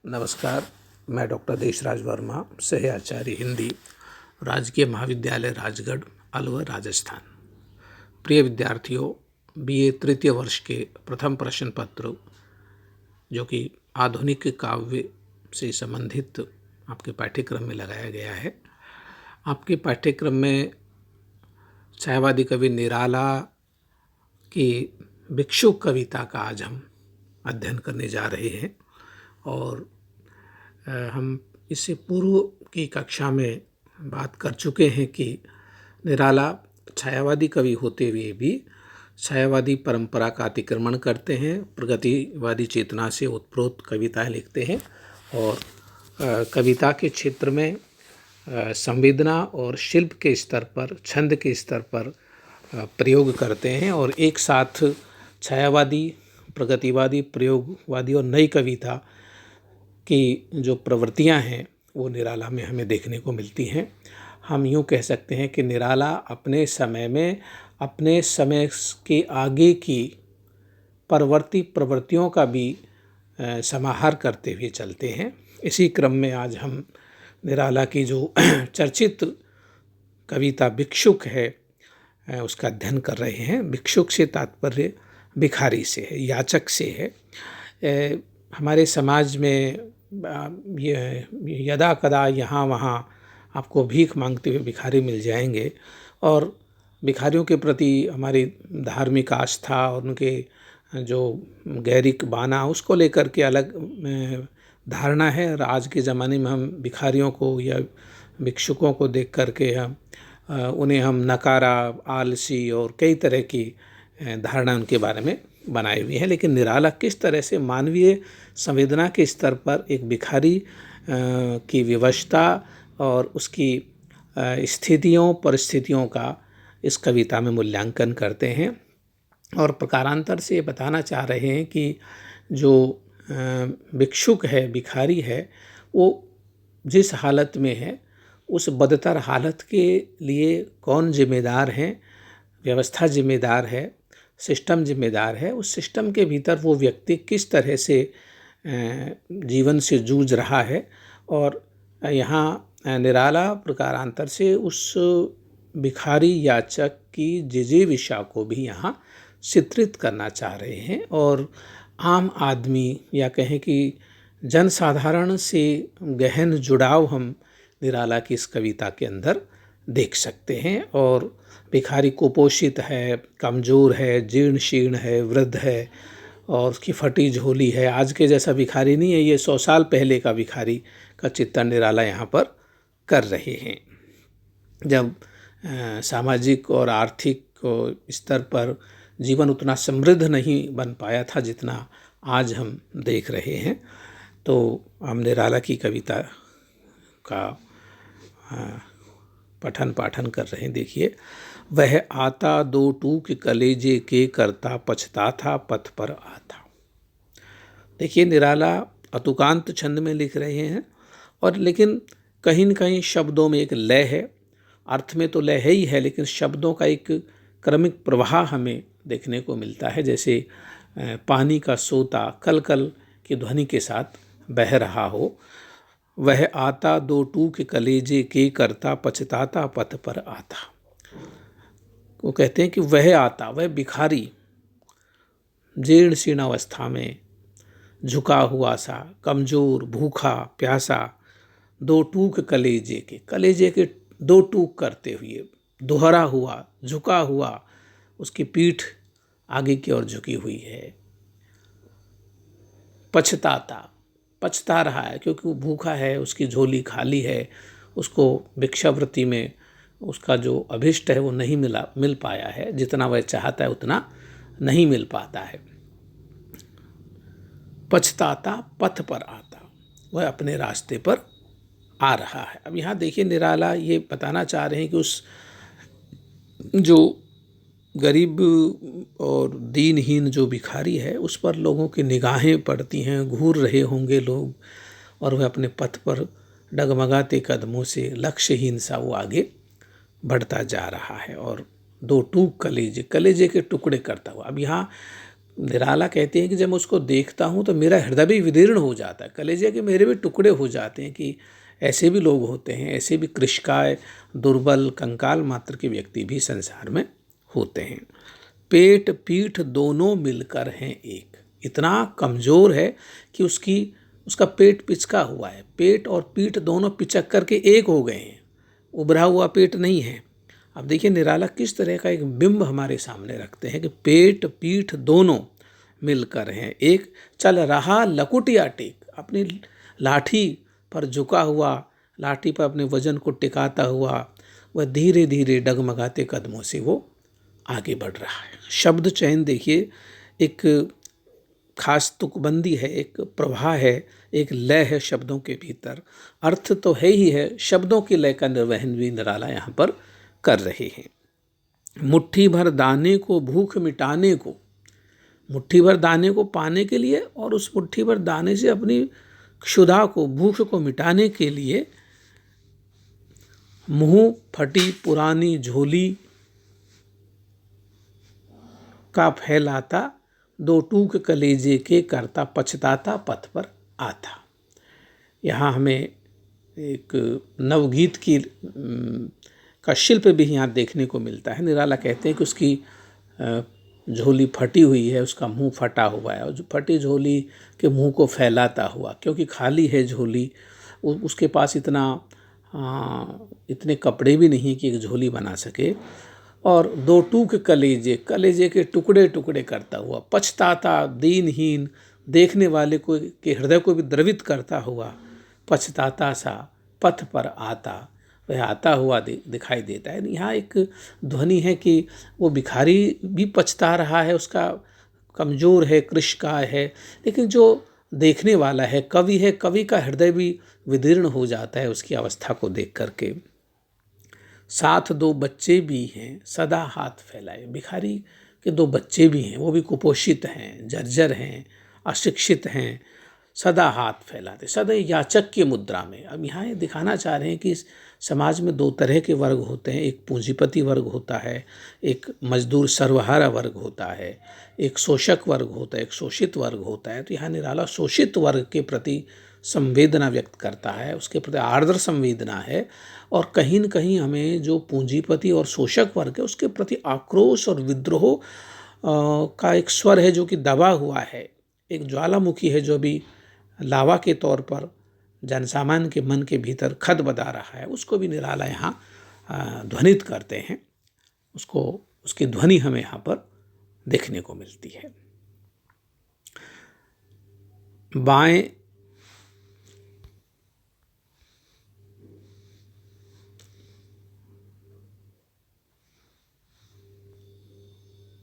नमस्कार। मैं डॉक्टर देशराज वर्मा, सहआचार्य हिंदी, राजकीय महाविद्यालय राजगढ़, अलवर, राजस्थान। प्रिय विद्यार्थियों, बीए तृतीय वर्ष के प्रथम प्रश्न पत्र जो कि आधुनिक काव्य से संबंधित आपके पाठ्यक्रम में लगाया गया है। आपके पाठ्यक्रम में छायावादी कवि निराला की भिक्षुक कविता का आज हम अध्ययन करने जा रहे हैं। और हम इससे पूर्व की कक्षा में बात कर चुके हैं कि निराला छायावादी कवि होते हुए भी छायावादी परंपरा का अतिक्रमण करते हैं, प्रगतिवादी चेतना से उत्प्रोत कविताएं लिखते हैं और कविता के क्षेत्र में संवेदना और शिल्प के स्तर पर, छंद के स्तर पर प्रयोग करते हैं। और एक साथ छायावादी, प्रगतिवादी, प्रयोगवादी और नई कविता की जो प्रवृत्तियां हैं वो निराला में हमें देखने को मिलती हैं। हम यूँ कह सकते हैं कि निराला अपने समय में अपने समय के आगे की परवर्ती प्रवृत्तियों का भी समाहार करते हुए चलते हैं। इसी क्रम में आज हम निराला की जो चर्चित कविता भिक्षुक है उसका अध्ययन कर रहे हैं। भिक्षुक से तात्पर्य भिखारी से है, याचक से है। हमारे समाज में यदा कदा यहाँ वहाँ आपको भीख मांगते हुए भिखारी मिल जाएंगे और भिखारियों के प्रति हमारी धार्मिक आस्था और उनके जो गैरिक बाना उसको लेकर के अलग धारणा है। और आज के ज़माने में हम भिखारियों को या भिक्षुकों को देख करके उन्हें हम नकारा, आलसी और कई तरह की धारणा उनके बारे में बनाई हुई है। लेकिन निराला किस तरह से मानवीय संवेदना के स्तर पर एक भिखारी की विवशता और उसकी स्थितियों, परिस्थितियों का इस कविता में मूल्यांकन करते हैं। और प्रकारांतर से बताना चाह रहे हैं कि जो भिक्षुक है, भिखारी है, वो जिस हालत में है उस बदतर हालत के लिए कौन जिम्मेदार है? व्यवस्था जिम्मेदार है, सिस्टम जिम्मेदार है। उस सिस्टम के भीतर वो व्यक्ति किस तरह से जीवन से जूझ रहा है। और यहाँ निराला प्रकारांतर से उस भिखारी याचक की जिजीविषा को भी यहाँ चित्रित करना चाह रहे हैं। और आम आदमी या कहें कि जनसाधारण से गहन जुड़ाव हम निराला की इस कविता के अंदर देख सकते हैं। और भिखारी कुपोषित है, कमज़ोर है, जीर्ण शीर्ण है, वृद्ध है और उसकी फटी झोली है। आज के जैसा भिखारी नहीं है, ये 100 साल पहले का भिखारी का चित्रण निराला यहाँ पर कर रहे हैं। जब सामाजिक और आर्थिक स्तर पर जीवन उतना समृद्ध नहीं बन पाया था जितना आज हम देख रहे हैं। तो हम निराला की कविता का पठन पाठन कर रहे हैं। देखिए, वह आता दो टूक कलेजे के करता पछताता पथ पर आता। देखिए, निराला अतुकांत छंद में लिख रहे हैं और लेकिन कहीं न कहीं शब्दों में एक लय है। अर्थ में तो लय है ही है, लेकिन शब्दों का एक क्रमिक प्रवाह हमें देखने को मिलता है। जैसे पानी का सोता कल कल की ध्वनि के साथ बह रहा हो। वह आता दो टूक कलेजे के करता पछताता पथ पर आता। वो कहते हैं कि वह आता, वह भिखारी जीर्ण शीर्ण अवस्था में, झुका हुआ सा, कमज़ोर, भूखा, प्यासा, दो टूक कलेजे के दो टूक करते हुए, दोहरा हुआ, झुका हुआ, उसकी पीठ आगे की ओर झुकी हुई है। पछता रहा है क्योंकि वो भूखा है, उसकी झोली खाली है, उसको भिक्षावृत्ति में उसका जो अभिष्ट है वो नहीं मिल पाया है, जितना वह चाहता है उतना नहीं मिल पाता है। पछताता पथ पर आता, वह अपने रास्ते पर आ रहा है। अब यहाँ देखिए, निराला ये बताना चाह रहे हैं कि उस जो गरीब और दीनहीन जो भिखारी है उस पर लोगों की निगाहें पड़ती हैं, घूर रहे होंगे लोग, और वह अपने पथ पर डगमगाते कदमों से लक्ष्यहीन सा वो आगे बढ़ता जा रहा है। और दो टूक कलेजे के टुकड़े करता हुआ। अब यहाँ निराला कहते हैं कि जब मैं उसको देखता हूँ तो मेरा हृदय भी विदीर्ण हो जाता है, कलेजे के मेरे भी टुकड़े हो जाते हैं कि ऐसे भी लोग होते हैं, ऐसे भी कृशकाय दुर्बल कंकाल मात्र के व्यक्ति भी संसार में होते हैं। पेट पीठ दोनों मिलकर हैं एक, इतना कमज़ोर है कि उसका पेट पिचका हुआ है, पेट और पीठ दोनों पिचक करके एक हो गए हैं, उभरा हुआ पेट नहीं है। अब देखिए निराला किस तरह का एक बिंब हमारे सामने रखते हैं कि पेट पीठ दोनों मिलकर हैं एक, चल रहा लकुटिया टेक, अपनी लाठी पर झुका हुआ, लाठी पर अपने वजन को टिकाता हुआ वह धीरे धीरे डगमगाते कदमों से वो आगे बढ़ रहा है। शब्द चयन देखिए, एक खास तुकबंदी है, एक प्रवाह है, एक लय है शब्दों के भीतर, अर्थ तो है ही है, शब्दों की लय का निर्वहन भी निराला यहाँ पर कर रहे हैं। मुट्ठी भर दाने को भूख मिटाने को, मुट्ठी भर दाने को पाने के लिए और उस मुट्ठी भर दाने से अपनी क्षुधा को, भूख को मिटाने के लिए मुंह फटी पुरानी झोली का फैलाता, दो टूक कलेजे के करता पछताता पथ पर आता। यहाँ हमें एक नवगीत का शिल्प भी यहाँ देखने को मिलता है। निराला कहते हैं कि उसकी झोली फटी हुई है, उसका मुंह फटा हुआ है, और जो फटी झोली के मुंह को फैलाता हुआ, क्योंकि खाली है झोली, उसके पास इतने कपड़े भी नहीं कि एक झोली बना सके, और दो टूक कलेजे, कलेजे के टुकड़े टुकड़े करता हुआ, पछताता दीनहीन, देखने वाले को के हृदय को भी द्रवित करता हुआ, पछताता सा पथ पर आता, वह आता हुआ दिखाई देता है। यहाँ एक ध्वनि है कि वो भिखारी भी पछता रहा है, उसका कमज़ोर है, कृशकाय है, लेकिन जो देखने वाला है, कवि का हृदय भी विदीर्ण हो जाता है उसकी अवस्था को देख करके। साथ दो बच्चे भी हैं सदा हाथ फैलाए, भिखारी के दो बच्चे भी हैं, वो भी कुपोषित हैं, जर्जर हैं, अशिक्षित हैं, सदा हाथ फैलाते, सदा याचक की मुद्रा में। अब यहाँ ये दिखाना चाह रहे हैं कि समाज में दो तरह के वर्ग होते हैं, एक पूंजीपति वर्ग होता है, एक मजदूर सर्वहारा वर्ग होता है, एक शोषक वर्ग होता है, एक शोषित वर्ग होता है। तो यहाँ निराला शोषित वर्ग के प्रति संवेदना व्यक्त करता है, उसके प्रति आर्द्र संवेदना है, और कहीं न कहीं हमें जो पूंजीपति और शोषक वर्ग है उसके प्रति आक्रोश और विद्रोह का एक स्वर है जो कि दबा हुआ है, एक ज्वालामुखी है जो भी लावा के तौर पर जनसामान्य के मन के भीतर खद बदा रहा है, उसको भी निराला यहाँ ध्वनित करते हैं, उसकी ध्वनि हमें यहाँ पर देखने को मिलती है।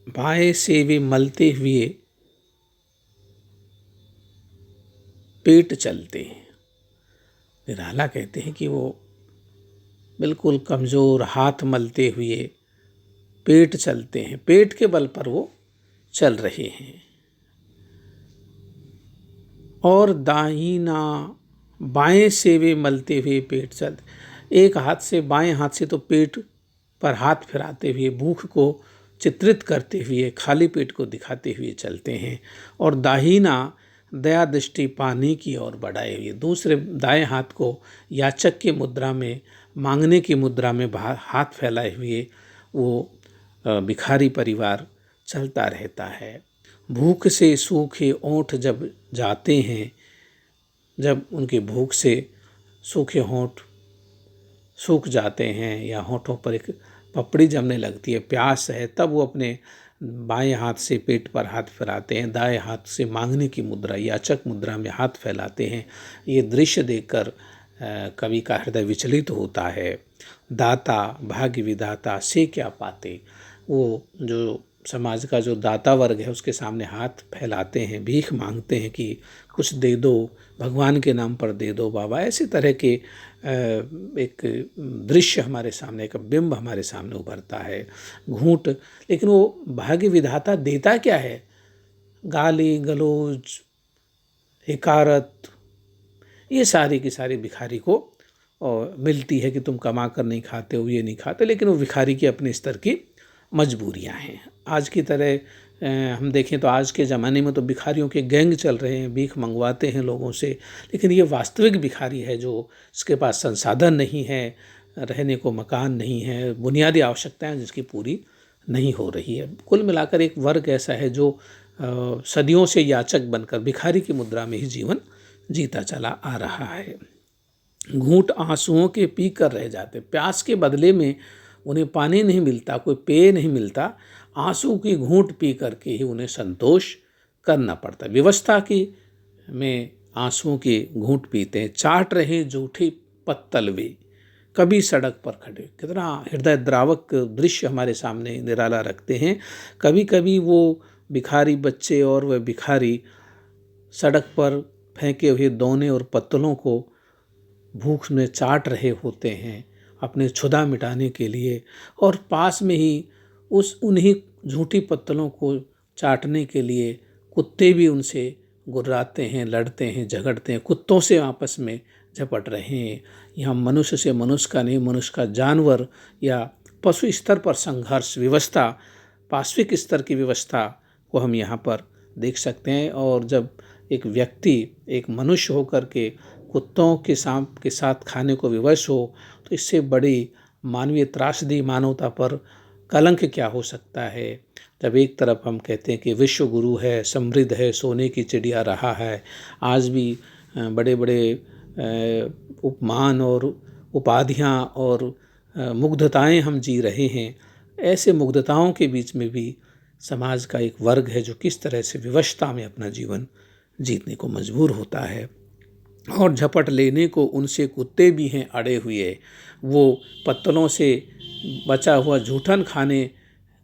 बाएं से वे मलते हुए पेट चलते हैं। निराला कहते हैं कि वो बिल्कुल कमज़ोर, हाथ मलते हुए पेट चलते हैं, पेट के बल पर वो चल रहे हैं। और दाहिना बाएं से वे मलते हुए पेट चलते, एक हाथ से, बाएं हाथ से तो पेट पर हाथ फिराते हुए भूख को चित्रित करते हुए, खाली पेट को दिखाते हुए चलते हैं, और दाहिना दया दृष्टि पाने की ओर बढ़ाए हुए, दूसरे दाएं हाथ को याचक की मुद्रा में, मांगने की मुद्रा में हाथ फैलाए हुए वो भिखारी परिवार चलता रहता है। भूख से सूखे ओंठ जब जाते हैं, जब उनकी भूख से सूखे होंठ सूख जाते हैं या होंठों पर एक पपड़ी जमने लगती है, प्यास है, तब वो अपने बाएं हाथ से पेट पर हाथ फैलाते हैं, दाएं हाथ से मांगने की मुद्रा, याचक मुद्रा में हाथ फैलाते हैं। ये दृश्य देखकर कवि का हृदय विचलित होता है। दाता भाग्य विधाता से क्या पाते, वो जो समाज का जो दाता वर्ग है उसके सामने हाथ फैलाते हैं, भीख मांगते हैं कि कुछ दे दो, भगवान के नाम पर दे दो बाबा। ऐसे तरह के एक दृश्य हमारे सामने, एक बिंब हमारे सामने उभरता है, घूंट। लेकिन वो भाग्य विधाता देता क्या है? गाली गलौज, हिकारत, ये सारी की सारी भिखारी को मिलती है कि तुम कमा कर नहीं खाते हो, ये नहीं खाते। लेकिन वो भिखारी की अपने स्तर की मजबूरियां हैं। आज की तरह हम देखें तो आज के ज़माने में तो भिखारियों के गैंग चल रहे हैं, भीख मंगवाते हैं लोगों से, लेकिन ये वास्तविक भिखारी है जो इसके पास संसाधन नहीं है, रहने को मकान नहीं है, बुनियादी आवश्यकताएं जिसकी पूरी नहीं हो रही है। कुल मिलाकर एक वर्ग ऐसा है जो सदियों से याचक बनकर भिखारी की मुद्रा में ही जीवन जीता चला आ रहा है। घूंट आंसुओं के पी कर रह जाते, प्यास के बदले में उन्हें पानी नहीं मिलता, कोई पेय नहीं मिलता, आंसू की घूंट पी करके ही उन्हें संतोष करना पड़ता। व्यवस्था की में आंसुओं की घूंट पीते हैं, चाट रहे जूठी पत्तल वे, कभी सड़क पर खड़े। कितना हृदय द्रावक दृश्य हमारे सामने निराला रखते हैं। कभी कभी वो भिखारी बच्चे और वह भिखारी सड़क पर फेंके हुए दोने और पत्तलों को भूख में चाट रहे होते हैं अपने क्षुधा मिटाने के लिए, और पास में ही उन्हीं झूठी पत्तलों को चाटने के लिए कुत्ते भी उनसे गुर्राते हैं, लड़ते हैं, झगड़ते हैं, कुत्तों से आपस में झपट रहे हैं। यहाँ मनुष्य से मनुष्य का नहीं, मनुष्य का जानवर या पशु स्तर पर संघर्ष, व्यवस्था, पाश्विक स्तर की व्यवस्था को हम यहाँ पर देख सकते हैं। और जब एक व्यक्ति, एक मनुष्य होकर के कुत्तों के साथ खाने को विवश हो, तो इससे बड़ी मानवीय त्रासदी, मानवता पर कलंक क्या हो सकता है। जब एक तरफ हम कहते हैं कि विश्व गुरु है, समृद्ध है, सोने की चिड़िया रहा है, आज भी बड़े बड़े उपमान और उपाधियाँ और मुग्धताएं हम जी रहे हैं, ऐसे मुग्धताओं के बीच में भी समाज का एक वर्ग है जो किस तरह से विवशता में अपना जीवन जीतने को मजबूर होता है। और झपट लेने को उनसे कुत्ते भी हैं अड़े हुए, वो पत्तलों से बचा हुआ जूठन खाने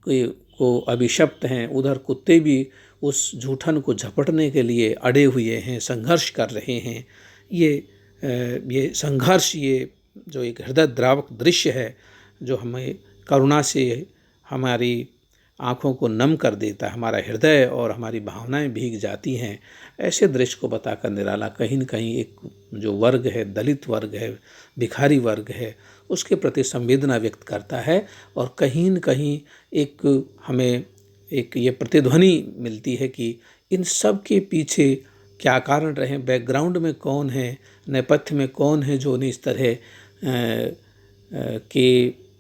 को अभिशप्त हैं, उधर कुत्ते भी उस जूठन को झपटने के लिए अड़े हुए हैं, संघर्ष कर रहे हैं। ये संघर्ष, ये जो एक हृदय द्रावक दृश्य है जो हमें करुणा से हमारी आँखों को नम कर देता है, हमारा हृदय और हमारी भावनाएं भीग जाती हैं, ऐसे दृश्य को बताकर निराला कहीं न कहीं एक जो वर्ग है, दलित वर्ग है, भिखारी वर्ग है, उसके प्रति संवेदना व्यक्त करता है। और कहीं न कहीं एक हमें एक ये प्रतिध्वनि मिलती है कि इन सब के पीछे क्या कारण रहे, बैकग्राउंड में कौन है, नेपथ्य में कौन है जो उन्हें इस तरह के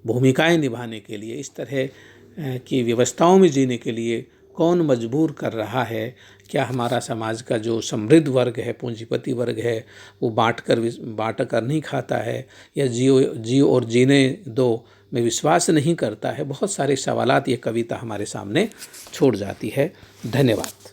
भूमिकाएं निभाने के लिए, इस तरह की व्यवस्थाओं में जीने के लिए कौन मजबूर कर रहा है। क्या हमारा समाज का जो समृद्ध वर्ग है, पूंजीपति वर्ग है, वो बांट कर नहीं खाता है, या जियो और जीने दो में विश्वास नहीं करता है। बहुत सारे सवालात ये कविता हमारे सामने छोड़ जाती है। धन्यवाद।